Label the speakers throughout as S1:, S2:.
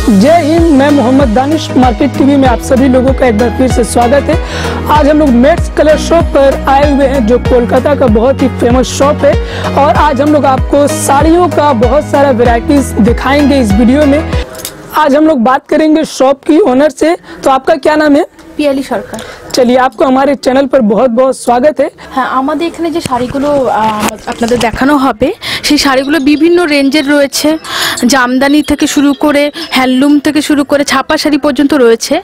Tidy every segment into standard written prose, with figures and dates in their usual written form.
S1: जय हिंद। मैं Mohammad Danish, market TV में आप सभी लोगों का एक बार फिर से स्वागत है। आज हम लोग मेट्स कलर शॉप पर आए हुए हैं, जो कोलकाता का बहुत ही फेमस शॉप है। और आज हम लोग आपको साड़ियों का बहुत सारा वैरायटीज दिखाएंगे इस वीडियो में। आज हम लोग बात करेंगे शॉप की ओनर से। तो आपका क्या नाम है?
S2: পিয়ালি সরকার।
S1: चलिए, आपको हमारे चैनल पर बहुत बहुत स्वागत है।
S2: হ্যাঁ, আমাদের এখানে যে শাড়িগুলো আপনাদের দেখানো হবে সেই শাড়িগুলো বিভিন্ন রেঞ্জের রয়েছে। জামদানি থেকে শুরু করে হ্যান্ডলুম থেকে শুরু করে ছাপা শাড়ি পর্যন্ত রয়েছে।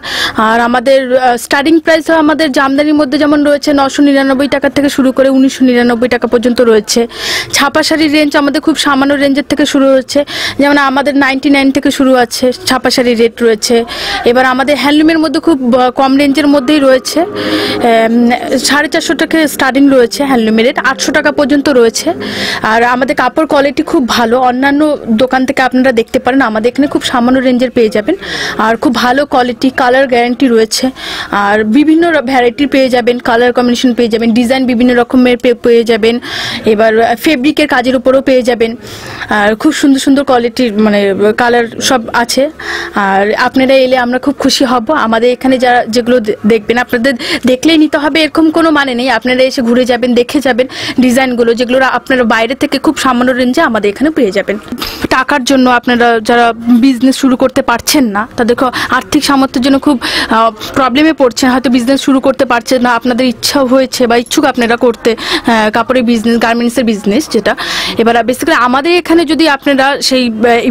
S2: আর আমাদের স্টার্টিং প্রাইস আমাদের জামদানির মধ্যে যেমন রয়েছে 999 টাকা থেকে শুরু করে 1999 টাকা পর্যন্ত রয়েছে। ছাপা শাড়ির রেঞ্জ আমাদের খুব সামান্য রেঞ্জের থেকে শুরু হচ্ছে, যেমন আমাদের 99 থেকে শুরু আছে ছাপা শাড়ির রেট রয়েছে। এবার আমাদের হ্যান্ডলুমের মধ্যে খুব কম রেঞ্জের মধ্যেই রয়েছে, 450 টাকা স্টার্টিং রয়েছে হ্যান্ডলুমের রেট, 800 টাকা পর্যন্ত রয়েছে। আর আমাদের কাপড় কোয়ালিটি খুব ভালো, অন্যান্য দোকান থেকে আপনারা দেখতে পারেন আমাদের এখানে খুব সামান্য রেঞ্জের পেয়ে যাবেন। আর খুব ভালো কোয়ালিটি, কালার গ্যারান্টি রয়েছে। আর বিভিন্ন ভ্যারাইটির পেয়ে যাবেন, কালার কম্বিনেশন পেয়ে যাবেন, ডিজাইন বিভিন্ন রকমের পেয়ে যাবেন। এবার ফেব্রিকের কাজের উপরও পেয়ে যাবেন। আর খুব সুন্দর সুন্দর কোয়ালিটির মানে কালার সব আছে। আর আপনারা এলে আমরা খুব খুশি হব। আমাদের এখানে যারা যেগুলো দেখবেন আপনাদের দেখলেই নিতে হবে এরকম কোনো মানে নেই। আপনারা এসে ঘুরে যাবেন, দেখে যাবেন ডিজাইনগুলো, যেগুলো আপনারা বাইরে থেকে খুব সামান্য রেঞ্জে আমাদের এখানে পেয়ে যাবেন। টাকার জন্য আপনারা যারা বিজনেস শুরু করতে পারছেন না, তাদের আর্থিক সামর্থ্যের জন্য খুব প্রবলেমে পড়ছেন, হয়তো বিজনেস শুরু করতে পারছেন না, আপনাদের ইচ্ছা হয়েছে বা ইচ্ছুক আপনারা করতে কাপড়ের বিজনেস, গার্মেন্টসের বিজনেস যেটা। এবার বেসিক্যালি আমাদের এখানে যদি আপনারা সেই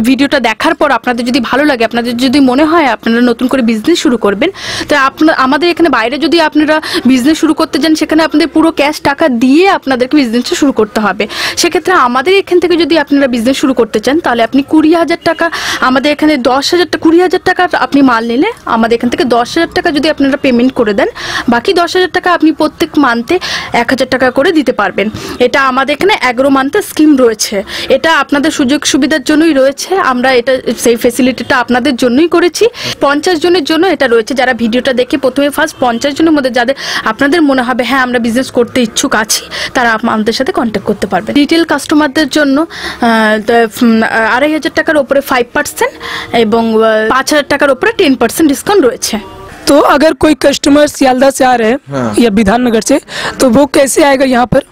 S2: ভিডিওটা দেখার পর আপনাদের যদি ভালো লাগে, আপনাদের যদি মনে হয় আপনারা নতুন করে বিজনেস শুরু করবেন, তো আমাদের এখানে বাইরে যদি আপনারা বিজনেস শুরু করতে যান, সেখানে আপনাদের পুরো ক্যাশ টাকা দিয়ে আপনাদেরকে বিজনেসটা শুরু করতে হবে। সেক্ষেত্রে আমাদের এখান থেকে যদি আপনারা বিজনেস শুরু করতে চান, তাহলে আপনি 20,000 টাকা, আমাদের এখানে 20,000 টাকা আপনি মাল নিলে আমাদের এখান থেকে 10,000 টাকা যদি আপনারা পেমেন্ট করে দেন, বাকি 10,000 টাকা আপনি প্রত্যেক মান্থে 1,000 টাকা করে দিতে পারবেন। এটা আমাদের এখানে 11 মান্থের স্কিম রয়েছে। এটা আপনাদের সুযোগ সুবিধার জন্যই রয়েছে। আমরা এটা সেই ফেসিলিটিটা আপনাদের জন্যই করেছি। 50 জনের জন্য এটা রয়েছে। যারা ভিডিওটা দেখে প্রথমে ফার্স্ট 50 জনের মধ্যে যাদের আপনাদের মনে হবে হ্যাঁ আমরা বিজনেস করতে ইচ্ছুক আছি, তারা আমাদের সাথে কন্ট্যাক্ট করতে পারবেন। রিটেল কাস্টমারদের জন্য 2,500 টাকার উপরে 5% এবং 5,000 টাকার উপরে 10% डिस्काउंट রয়েছে।
S1: तो अगर कोई कस्टमर सियालदा से आ रहे हैं या विधाननगर से, तो वो कैसे आएगा यहाँ पर?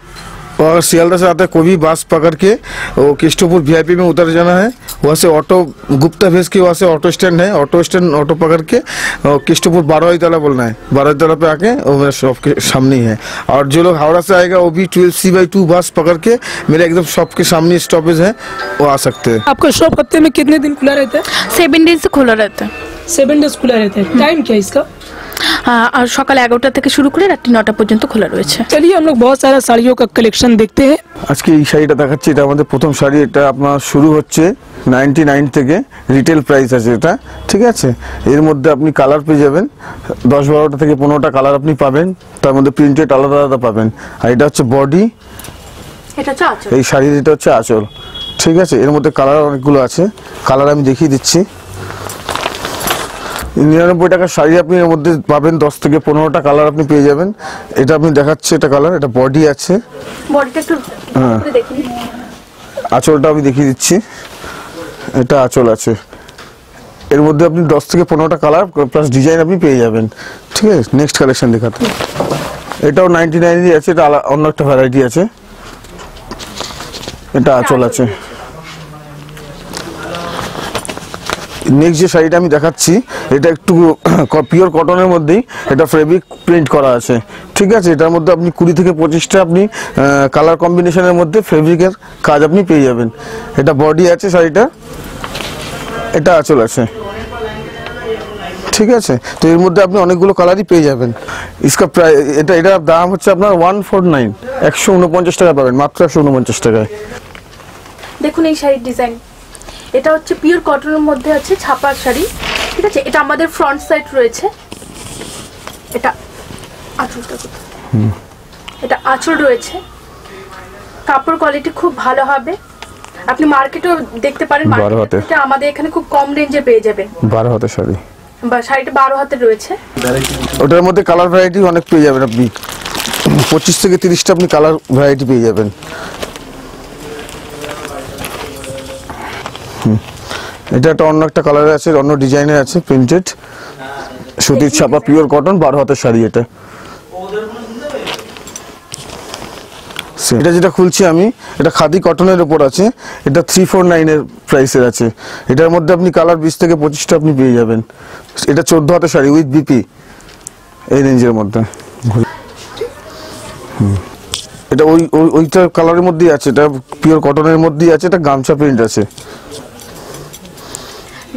S3: और सियालदा से आता है कोई भी बस पकड़ के वो किस्टोपुर VIP में उतर जाना है। वहाँ से ऑटो गुप्ता भेज के वहाँ से ऑटो स्टैंड है, ऑटो पकड़ के किस्टोपुर 12वीं तला बोलना है। 12वीं तला पे आके वो मेरा शॉप के सामने ही है। और जो लोग हावड़ा से आएगा वो भी 12C/2 बस पकड़ के मेरे एकदम शॉप के सामने स्टॉपेज है, वो आ सकते हैं।
S1: आपका शॉप हफ्ते में कितने दिन खुला रहता है?
S2: 7 डेज से खुला रहता है।
S1: 7 डेज खुला रहता है। टाइम क्या है इसका?
S2: আর সকাল 11টা থেকে শুরু করে রাত 9টা পর্যন্ত খোলা রয়েছে।
S1: चलिए, हम लोग बहुत सारा साड़ियों का कलेक्शन देखते हैं।
S3: আজকে এই শাড়িটা দেখাচ্ছি, এটা আমাদের প্রথম শাড়ি। এটা আপনার শুরু হচ্ছে 99 থেকে, রিটেল প্রাইস আছে এটা, ঠিক আছে। এর মধ্যে আপনি কালার পেয়ে যাবেন 10-12টা থেকে 15টা কালার আপনি পাবেন। তার মধ্যে প্রিন্টেড আলাদা আলাদা পাবেন। আর এটা হচ্ছে বডি,
S2: এটা হচ্ছে আঁচল।
S3: এই শাড়ির এটা হচ্ছে আঁচল, ঠিক আছে। এর মধ্যে কালার অনেকগুলো আছে, কালার আমি দেখিয়ে দিচ্ছি। 99 টাকার শাড়ি আপনি এর মধ্যে পাবেন 10 থেকে 15টা কালার আপনি পেয়ে যাবেন। এটা আপনি দেখাচ্ছে, এটা কালার, এটা বডি আছে,
S2: বডিটা একটু করে দেখুন।
S3: আঁচলটা আমি দেখিয়ে দিচ্ছি, এটা আঁচল আছে। এর মধ্যে আপনি 10 থেকে 15টা কালার প্লাস ডিজাইন আপনি পেয়ে যাবেন, ঠিক আছে। নেক্সট কালেকশন দেখাতে, এটাও 99 আছে, এটা অন্য একটা ভ্যারাইটি আছে। এটা আঁচল আছে। নেক্সট যে শাড়িটা আমি দেখাচ্ছি, এটা একটু পিওর কটনের মধ্যেই, এটা ফেব্রিক প্রিন্ট করা আছে, ঠিক আছে। এটার মধ্যে আপনি 20 থেকে 25টা আপনি কালার কম্বিনেশনের মধ্যে ফেব্রিকের কাজ আপনি পেয়ে যাবেন। এটা বডি আছে শাড়িটা, এটা আঁচল আছে, ঠিক আছে। তো এর মধ্যে আপনি অনেকগুলো কালারই পেয়ে যাবেন। ইসকা প্রাইস, এটার দাম হচ্ছে আপনার 149, 149 টাকা পাবেন, মাত্র 149 টাকায়।
S2: দেখুন এই শাড়ির ডিজাইন, এটা হচ্ছে পিওর কটনের মধ্যে আছে, ছাপা শাড়ি, ঠিক আছে। এটা আমাদের ফ্রন্ট সাইড রয়েছে, এটা আঁচলটা, এটা আঁচল রয়েছে। কাপড় কোয়ালিটি খুব ভালো হবে। আপনি মার্কেটেও দেখতে পারেন, মার্কেটে আমাদের এখানে খুব কম রেঞ্জে পেয়ে যাবেন।
S3: 12 হাতের শাড়ি,
S2: বা শাড়িটা 12 হাতের রয়েছে।
S3: ওটার মধ্যে কালার ভ্যারাইটি অনেক পেয়ে যাবেন আপনি, 25 থেকে 30টা আপনি কালার ভ্যারাইটি পেয়ে যাবেন। এটা একটা অন্য একটা কালারে আছে, অন্য ডিজাইনে আছে, প্রিন্টেড সুতির ছাপা পিওর কটন 12 হাতের শাড়ি। এটা যেটা খুলছি আমি, এটা খাদি কটনের উপর আছে, এটা 349 এর প্রাইসের আছে। এটার মধ্যে আপনি কালার 20 থেকে 25টা আপনি পেয়ে যাবেন। এটা 14 হাতের শাড়ি উইথ বিপি, এই রেঞ্জের মধ্যে। এটা ওইটা কালারের মধ্যেই আছে, এটা পিওর কটনের মধ্যেই আছে, এটা গামছা প্রিন্ট আছে,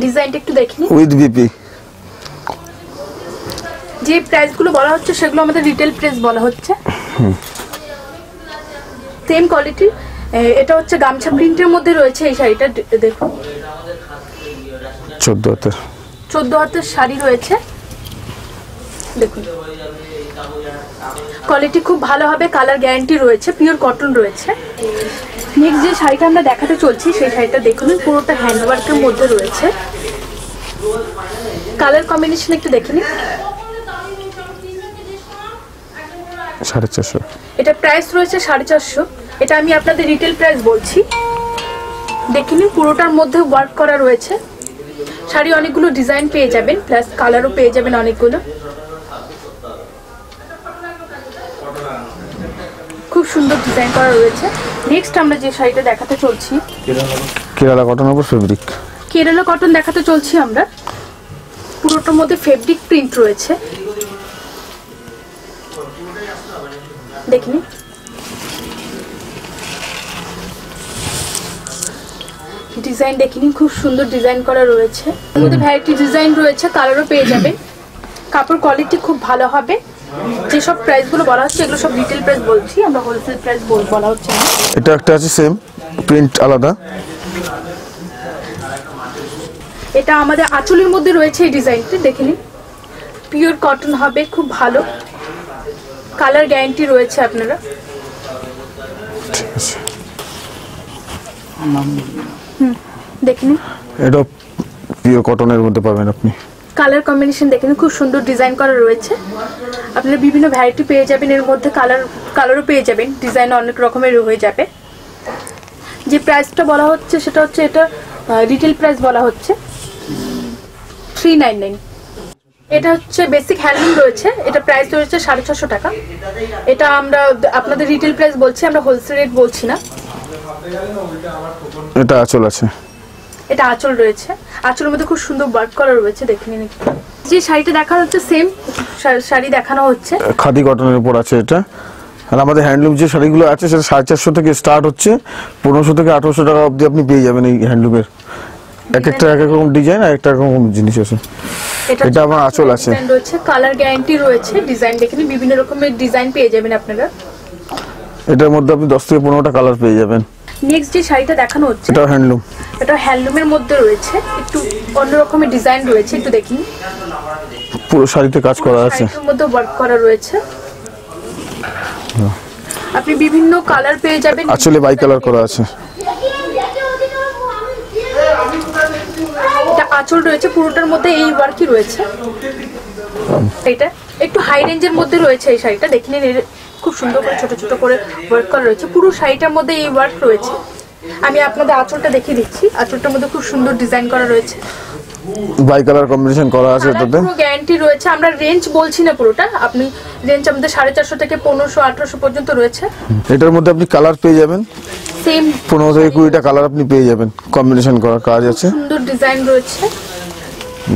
S2: ডিজাইনটা একটু দেখিনি।
S3: With BP.
S2: যে প্রাইসগুলো বলা হচ্ছে সেগুলো আমাদের রিটেল প্রাইস বলা হচ্ছে। Same quality. এটা হচ্ছে গামছা প্রিন্টের মধ্যে রয়েছে এই শাড়িটা, দেখুন 14 হাতের শাড়ি রয়েছে, দেখুন কোয়ালিটি খুব ভালো হবে, কালার গ্যারান্টি রয়েছে, পিওর কটন রয়েছে। নেক্সট যে শাড়িটা আমরা দেখাতে চলছি সেই শাড়িটা দেখুন, পুরোটা হ্যান্ডওয়ার্কের মধ্যে রয়েছে। কালার কম্বিনেশন একটু দেখে নিন।
S3: 450।
S2: এটা প্রাইস রয়েছে 450। এটা আমি আপনাদের রিটেল প্রাইস বলছি, দেখে নিন। পুরোটার মধ্যে ওয়ার্ক করা রয়েছে। শাড়ি অনেকগুলো ডিজাইন পেয়ে যাবেন, প্লাস কালারও পেয়ে যাবেন অনেকগুলো। খুব সুন্দর ডিজাইন করা রয়েছে। নেক্সট আমরা যে শাড়িটা দেখাতে চলছি,
S3: কেরালা কটন উপর ফেব্রিক,
S2: কেরালা কটন দেখাতে চলছি আমরা। পুরোটার মধ্যে ফেব্রিক প্রিন্ট রয়েছে, দেখিনি। ডিজাইন দেখিনি, খুব সুন্দর ডিজাইন করা রয়েছে। এর মধ্যে ভ্যারাইটি ডিজাইন রয়েছে, কালারও পেয়ে যাবেন। কাপড় কোয়ালিটি খুব ভালো হবে। যেসব প্রাইসগুলো বলা হচ্ছে এগুলো সব রিটেল প্রাইস বলছি, আমরা হোলসেল প্রাইস বলা হচ্ছে না।
S3: এটা একটা আছে সেম প্রিন্ট আলাদা।
S2: এটা আমাদের আঁচলের মধ্যে রয়েছে এই ডিজাইনটি, দেখে নিন। পিওর কটন হবে, খুব ভালো কালার গ্যারান্টি রয়েছে আপনারা। দেখে নিন,
S3: এটা পিওর কটনের মধ্যে পাবেন আপনি।
S2: কালার কম্বিনেশন দেখে নিন, খুব সুন্দর ডিজাইন করা রয়েছে। আপনারা বিভিন্ন ভ্যারাইটি পেয়ে যাবেন এর মধ্যে, কালারও পেয়ে যাবেন, ডিজাইন অনেক রকমের হয়ে যাবে। যে প্রাইসটা বলা হচ্ছে সেটা হচ্ছে, এটা রিটেল প্রাইস বলা হচ্ছে 399। এটা হচ্ছে বেসিক হ্যান্ডলুম রয়েছে, এটা প্রাইস রয়েছে 650 টাকা। এটা আমরা আপনাদের রিটেল প্রাইস বলছি, আমরা হোলসেল রেট বলছি না।
S3: এটা আঁচল আছে,
S2: এটা আঁচল রয়েছে, আঁচলের মধ্যে খুব সুন্দর ওয়ার্ক করা রয়েছে, দেখে নিন। যে শাড়িটা দেখানো হচ্ছে সেম শাড়ি দেখানো হচ্ছে,
S3: খাদি কটনের উপর আছে এটা। আর আমাদের হ্যান্ডলুম যে শাড়িগুলো আছে সেটা 450 থেকে স্টার্ট হচ্ছে, 1500 থেকে 1800 টাকা অবধি আপনি পেয়ে যাবেন এই হ্যান্ডলুমের। এক একটা এক এক রকম ডিজাইন, আর একটা রকম জিনিস আছে। এটা আমার আঁচল আছে,
S2: রয়েছে, কালার গ্যারান্টি রয়েছে। ডিজাইন দেখে নিন, বিভিন্ন রকমের ডিজাইন পেয়ে যাবেন আপনারা।
S3: এটার মধ্যে আপনি 10 থেকে 15টা কালার পেয়ে যাবেন।
S2: নেক্সট যে শাড়িটা দেখানো হচ্ছে
S3: এটা হ্যান্ডলুম,
S2: এটা হ্যান্ডলুমের মধ্যে রয়েছে, একটু অন্য রকমের ডিজাইন রয়েছে, একটু দেখুন।
S3: পুরো শাড়িতে কাজ করা আছে,
S2: শাড়ির মধ্যে ওয়ার্ক করা রয়েছে। আপনি বিভিন্ন কালার পেয়ে যাবেন,
S3: আঁচলে বাই কালার করা আছে।
S2: এটা আঁচল রয়েছে, পুরোটার মধ্যে এই ওয়ার্কই রয়েছে। এটা একটু হাই রেঞ্জের মধ্যে রয়েছে এই শাড়িটা, দেখে নিন। খুব সুন্দর করে ছোট ছোট করে ওয়ার্ক করা রয়েছে, পুরো শাড়িটার মধ্যে এই ওয়ার্ক রয়েছে। আমি আপনাদের আঁচলটা দেখিয়ে দিচ্ছি, আঁচলটার মধ্যে খুব সুন্দর ডিজাইন করা রয়েছে,
S3: বাই কালার কম্বিনেশন করা আছে। এটাতে
S2: পুরো গ্যারান্টি রয়েছে। আমরা রেঞ্জ বলছি না পুরোটা, আপনি রেঞ্জ আমাদের 450 থেকে 1500 1800 পর্যন্ত রয়েছে।
S3: এটার মধ্যে আপনি কালার পেয়ে যাবেন,
S2: সেম
S3: 15 থেকে 20টা কালার আপনি পেয়ে যাবেন, কম্বিনেশন করা কাজ আছে,
S2: সুন্দর ডিজাইন রয়েছে।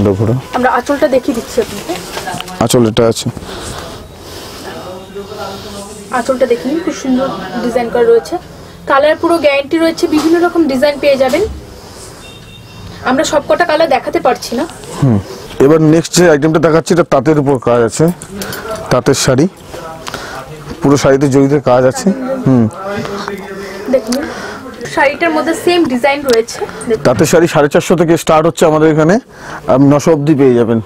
S3: দেখো
S2: আমরা আঁচলটা দেখিয়ে দিচ্ছি আপনাকে।
S3: আঁচল এটা আছে,
S2: আঁচলটা দেখে নিন, খুব সুন্দর ডিজাইন করা রয়েছে, কালার পুরো গ্যারান্টি রয়েছে। বিভিন্ন রকম ডিজাইন পেয়ে যাবেন, আমরা সবকটা কালার দেখাতে পারছি না।
S3: এবার নেক্সট যে আইটেমটা দেখাচ্ছি এটা তাঁতের উপর কাজ আছে, তাঁতের শাড়ি, পুরো শাড়িতে জড়িতে কাজ আছে।
S2: দেখুন শাড়িটার মধ্যে সেম ডিজাইন রয়েছে।
S3: তাঁতের শাড়ি 450 থেকে স্টার্ট হচ্ছে আমাদের এখানে, আপনি 900 অবধি পেয়ে যাবেন।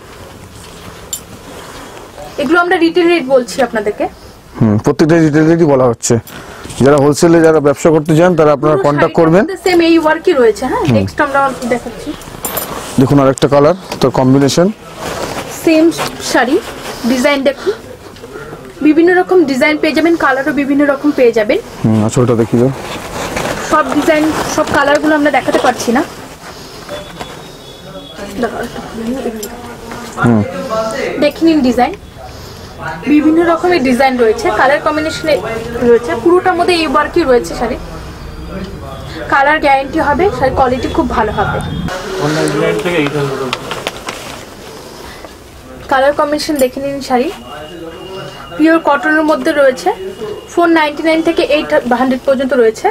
S2: এগুলো আমরা রিটেল রেট বলছি আপনাদেরকে।
S3: প্রত্যেকটা রিটেল রেটই বলা হচ্ছে। যারা হোলসেলে যারা ব্যবসা করতে চান তারা আপনারা কন্ট্যাক্ট করবেন।
S2: সেম এই ওয়ার্কই রয়েছে। হ্যাঁ, নেক্সট আমরা দেখাচ্ছি,
S3: দেখুন আরেকটা কালার, তো কম্বিনেশন
S2: সেম শাড়ি, ডিজাইন দেখুন, বিভিন্ন রকম ডিজাইন পেয়ে যাবেন, কালারও বিভিন্ন রকম পেয়ে যাবেন।
S3: আঁচলটা দেখিয়ে দাও।
S2: সব ডিজাইন সব কালারগুলো আমরা দেখাতে পারছি না। দেখে নিন ডিজাইন, বিভিন্ন রকমের ডিজাইন রয়েছে, কালার কম্বিনেশনে রয়েছে, পুরোটার মধ্যে এই ওয়ার্কই রয়েছে শাড়ি। কালার গ্যারান্টি হবে, শাড়ির কোয়ালিটি খুব ভালো হবে। কালার কম্বিনেশন দেখে নিন শাড়ি, পিওর কটনের মধ্যে রয়েছে, 499 থেকে 800 পর্যন্ত রয়েছে।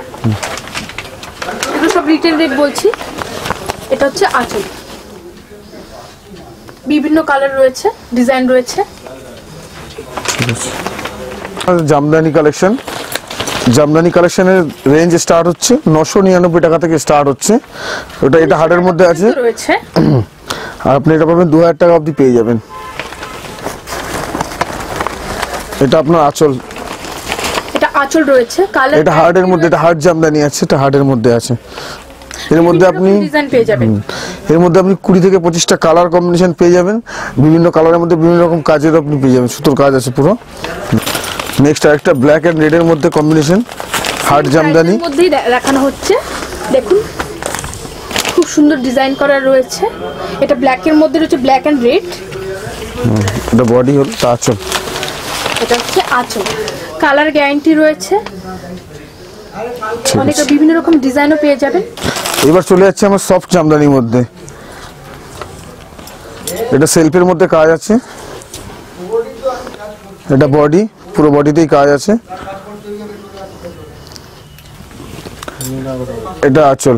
S2: এগুলো সব রিটেল রেট বলছি। এটা হচ্ছে আঁচল, বিভিন্ন কালার রয়েছে, ডিজাইন রয়েছে।
S3: জামদানি কালেকশন, জামদানি কালেকশনের রেঞ্জ স্টার্ট হচ্ছে 999 টাকা থেকে স্টার্ট হচ্ছে। ওটা এটা হার্ডের মধ্যে আছে
S2: রয়েছে,
S3: আর আপনি এটা পাবেন 2000 টাকা অবধি পেয়ে যাবেন। এটা আপনার আঁচল,
S2: এটা আঁচল রয়েছে, কালার
S3: এটা হার্ডের মধ্যে, এটা হার্ড জামদানি আছে, এটা হার্ডের মধ্যে আছে। এর মধ্যে আপনি
S2: ডিজাইন পেয়ে যাবেন,
S3: এর মধ্যে আপনি 20 থেকে 25টা কালার কম্বিনেশন পেয়ে যাবেন। বিভিন্ন কালারের মধ্যে বিভিন্ন রকম কাজের আপনি পেয়ে যাবেন, সুতোর কাজ আছে পুরো। নেক্সট আরেকটা ব্ল্যাক এন্ড রেড এর মধ্যে কম্বিনেশন, হার্ড জামদানি
S2: মধ্যেই দেখানো হচ্ছে। দেখুন খুব সুন্দর ডিজাইন করা রয়েছে। এটা ব্ল্যাক এর মধ্যে রয়েছে, ব্ল্যাক এন্ড রেড।
S3: এটা বডি হল, তা আঁচল।
S2: এটা হচ্ছে আঁচল, কালার গ্যারান্টি রয়েছে, অনেক বিভিন্ন রকম ডিজাইনও পেয়ে যাবেন।
S3: এবার চলে যাচ্ছে আমার সফট জামদানির মধ্যে। এটা সেলফের মধ্যে কাজ আছে, এটা বডি, পুরো বডিতেই কাজ আছে। এটা আঁচল,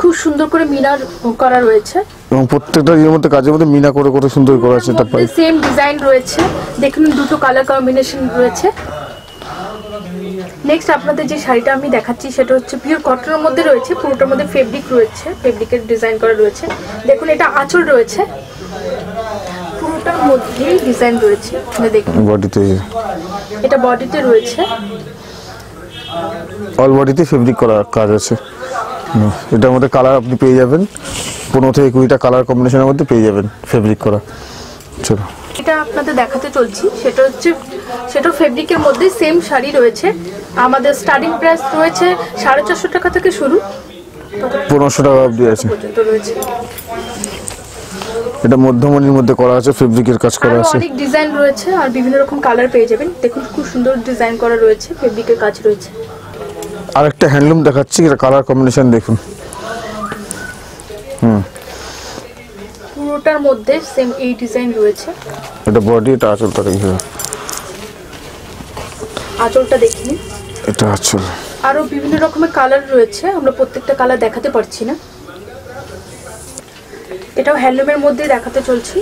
S2: খুব সুন্দর করে মিনার করা রয়েছে
S3: এবং প্রত্যেকটা এর মধ্যে কাজের মধ্যে মিনা করে করে সুন্দর করা আছে। এটা পাই
S2: সেম ডিজাইন রয়েছে, দেখুন দুটো কালার কম্বিনেশন রয়েছে। নেক্সট আপনাদের যে শাড়িটা আমি দেখাচ্ছি সেটা হচ্ছে পিওর কটনের মধ্যে রয়েছে, পুরোটার মধ্যে ফেব্রিক রয়েছে, ফেব্রিকের ডিজাইন করা রয়েছে। দেখুন এটা আঁচল রয়েছে, পুরোটার মধ্যেই ডিজাইন রয়েছে। দেখুন
S3: বডিতে,
S2: এটা বডিতে রয়েছে,
S3: অল বডিতে ফেব্রিক করা কাজ আছে। এটার মধ্যে কালার আপনি পেয়ে যাবেন 15 থেকে 20টা কালার কম্বিনেশনের মধ্যে পেয়ে যাবেন ফেব্রিক করা। চলো
S2: এটা আপনাদের দেখাতে চলছি, সেটা হচ্ছে সেটা ফেব্রিকের মধ্যে সেম শাড়ি রয়েছে। আমাদের স্টার্টিং প্রাইস রয়েছে 450 টাকা থেকে শুরু,
S3: 1500 টাকা অবধি আছে।
S2: পর্যন্ত রয়েছে।
S3: এটা মধ্যমণির মধ্যে করা আছে, ফেব্রিকের কাজ করা আছে।
S2: অনেক ডিজাইন রয়েছে আর বিভিন্ন রকম কালার পেয়ে যাবেন। দেখুন খুব সুন্দর ডিজাইন করা রয়েছে, ফেব্রিকের কাজ রয়েছে।
S3: আরেকটা হ্যান্ডলুম দেখাচ্ছি, এটা কালার কম্বিনেশন দেখুন।
S2: পুরোটার মধ্যে সেম এই ডিজাইন রয়েছে।
S3: এটা বডি, এটা আঁচলটা দেখুন।
S2: আঁচলটা দেখিন,
S3: এটা আঁচল।
S2: আরো বিভিন্ন রকমের কালার রয়েছে, আমরা প্রত্যেকটা কালার দেখাতে পারছি না। এটাও হ্যান্ডলুমের মধ্যে দেখাতে চলছি।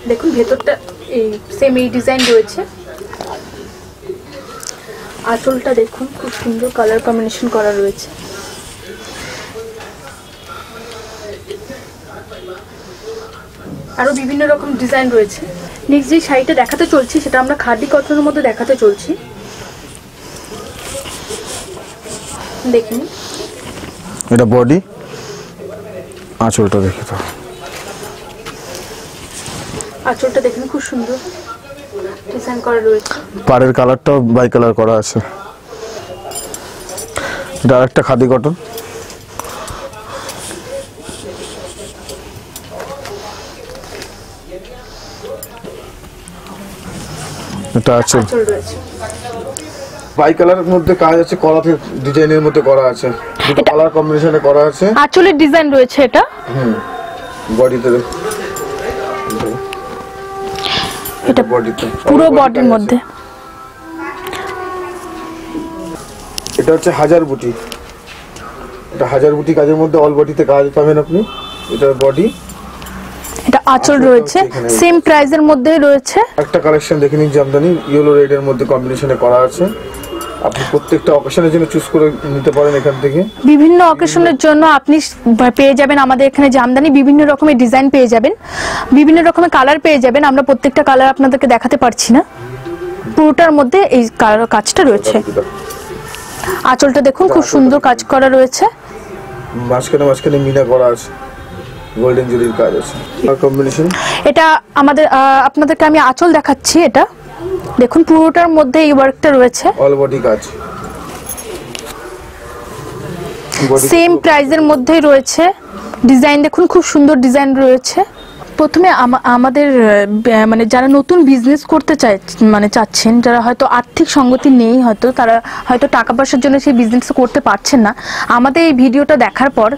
S2: দেখুন ভেতরটা এই সেম এই ডিজাইন রয়েছে। আঁচলটা দেখুন খুব সুন্দর কালার কম্বিনেশন করা রয়েছে। আরো বিভিন্ন রকম ডিজাইন রয়েছে। নেক্সট যে শাড়িটা দেখাতে চলছি সেটা আমরা খাদি কটনের মধ্যে দেখাতে চলছি। দেখুন
S3: এটা বডি, আঁচলটা দেখে তো।
S2: আঁচলটা দেখুন খুব সুন্দর ডিজাইন করা রয়েছে।
S3: পাড়ের কালারটাও বাই কালার করা আছে। এটা আরেকটা খাদি কটন। এটা আঁচল,
S2: আঁচল রয়েছে।
S3: বাই কালারের মধ্যে কাজ আছে, কলাফের ডিজাইনের মধ্যে করা আছে, দুটো কালার কম্বিনেশনে করা আছে।
S2: আঁচলের ডিজাইন রয়েছে এটা।
S3: বডিতে
S2: এটা
S3: বডিতে
S2: পুরো বডির মধ্যে।
S3: এটা হচ্ছে হাজার বুটি। এটা হাজার বুটি কাজের মধ্যে অল বডিতে কাজ পাবেন আপনি। এটা বডি,
S2: এটা আঁচল রয়েছে, সেম প্রাইসের মধ্যেই রয়েছে।
S3: একটা কালেকশন দেখে নিন, জামদানি ইয়েলো রেড এর মধ্যে কম্বিনেশনে করা আছে। আপনি প্রত্যেকটা অকেশনের জন্য চুজ করে নিতে পারেন এখান থেকে।
S2: বিভিন্ন অকেশনের জন্য আপনি পেয়ে যাবেন আমাদের এখানে জামদানি, বিভিন্ন রকমের ডিজাইন পেয়ে যাবেন, বিভিন্ন রকমের কালার পেয়ে যাবেন। আমরা প্রত্যেকটা কালার আপনাদেরকে দেখাতে পারছি না, পুরোটার মধ্যে এই কালার কাজটা রয়েছে। আঁচলটা দেখুন খুব সুন্দর কাজ করা রয়েছে,
S3: মাঝখানে মাঝখানে মিনা করা আছে, গোল্ডেন জুরির কাজ আছে। আর কম্বিনেশন
S2: এটা আমাদের আপনাদেরকে আমি আঁচল দেখাচ্ছি। এটা দেখুন পুরোটার মধ্যে এই ওয়ার্কটা রয়েছে,
S3: অল বডি কাজ,
S2: সেম প্রাইসের মধ্যেই রয়েছে। ডিজাইন দেখুন, খুব সুন্দর ডিজাইন রয়েছে। প্রথমে আমাদের মানে যারা নতুন বিজনেস করতে চাচ্ছেন, যারা হয়তো আর্থিক সঙ্গতি নেই, হয়তো তারা হয়তো টাকা পয়সার জন্য সেই বিজনেস করতে পারছেন না, আমাদের এই ভিডিওটা দেখার পর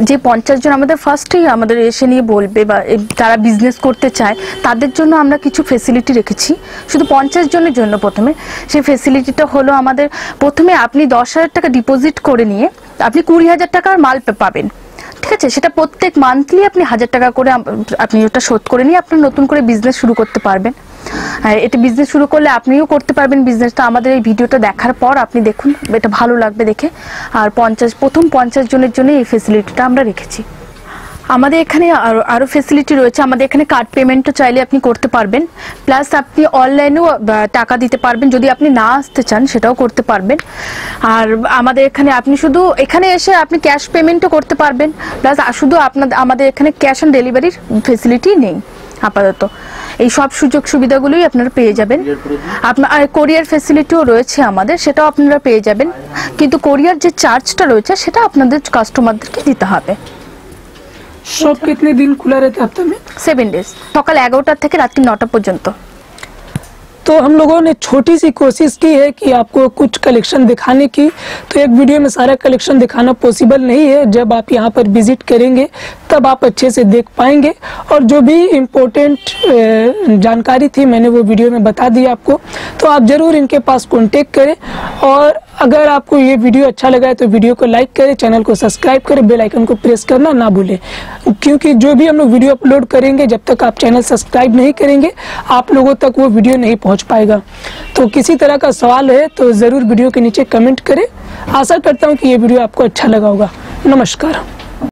S2: যে 50 জন আমাদের ফার্স্টেই আমাদের এসে নিয়ে বলবে বা তারা বিজনেস করতে চায়, তাদের জন্য আমরা কিছু ফেসিলিটি রেখেছি শুধু 50 জনের জন্য। প্রথমে সেই ফেসিলিটিটা হলো, আমাদের প্রথমে আপনি 10,000 টাকা ডিপোজিট করে নিয়ে আপনি 20,000 টাকার মাল পাবেন, ঠিক আছে? সেটা প্রত্যেক মান্থলি আপনি 1000 টাকা করে আপনি ওটা শোধ করে নিয়ে আপনি নতুন করে বিজনেস শুরু করতে পারবেন। এটা বিজনেস শুরু করলে আপনিও করতে পারবেন বিজনেসটা। আমাদের এই ভিডিওটা দেখার পর আপনি দেখুন, এটা ভালো লাগবে দেখে। আর প্রথম 50 জনের জন্য এই ফেসিলিটিটা আমরা রেখেছি। আমাদের এখানে আরও ফেসিলিটি রয়েছে। আমাদের এখানে কার্ড পেমেন্টও চাইলে আপনি করতে পারবেন, প্লাস আপনি অনলাইনেও টাকা দিতে পারবেন, যদি আপনি না আসতে চান সেটাও করতে পারবেন। আর আমাদের এখানে আপনি শুধু এখানে এসে আপনি ক্যাশ পেমেন্টও করতে পারবেন, প্লাস শুধু আমাদের এখানে ক্যাশ অন ডেলিভারির ফেসিলিটি নেই আপাতত। এই সব সুযোগ সুবিধাগুলোই আপনারা পেয়ে যাবেন। আপনার কোরিয়ার ফেসিলিটিও রয়েছে আমাদের, সেটাও আপনারা পেয়ে যাবেন, কিন্তু কোরিয়ার যে চার্জটা রয়েছে সেটা আপনাদের কাস্টমারদেরকে দিতে হবে।
S1: शॉप कितने दिन खुला रहता है हफ्ते में?
S2: 7 डेज, সকাল 11টা থেকে রাত্রি 9টা পর্যন্ত।
S1: तो हम लोगों ने छोटी सी कोशिश की है कि आपको कुछ कलेक्शन दिखाने की, तो एक वीडियो में सारा कलेक्शन दिखाना पॉसिबल नहीं है। जब आप यहाँ पर विजिट करेंगे तब आप अच्छे से देख पाएंगे, और जो भी इम्पोर्टेंट जानकारी थी मैंने वो वीडियो में बता दी आपको। तो आप ज़रूर इनके पास कॉन्टेक्ट करें, और अगर आपको ये वीडियो अच्छा लगा है तो वीडियो को लाइक करें, चैनल को सब्सक्राइब करें, बेल आइकन को प्रेस करना ना भूलें, क्योंकि जो भी हम लोग वीडियो अपलोड करेंगे, जब तक आप चैनल सब्सक्राइब नहीं करेंगे आप लोगों तक वो वीडियो नहीं पहुंच पाएगा। तो किसी तरह का सवाल है तो ज़रूर वीडियो के नीचे कमेंट करें। आशा करता हूं कि ये वीडियो आपको अच्छा लगा होगा। नमस्कार।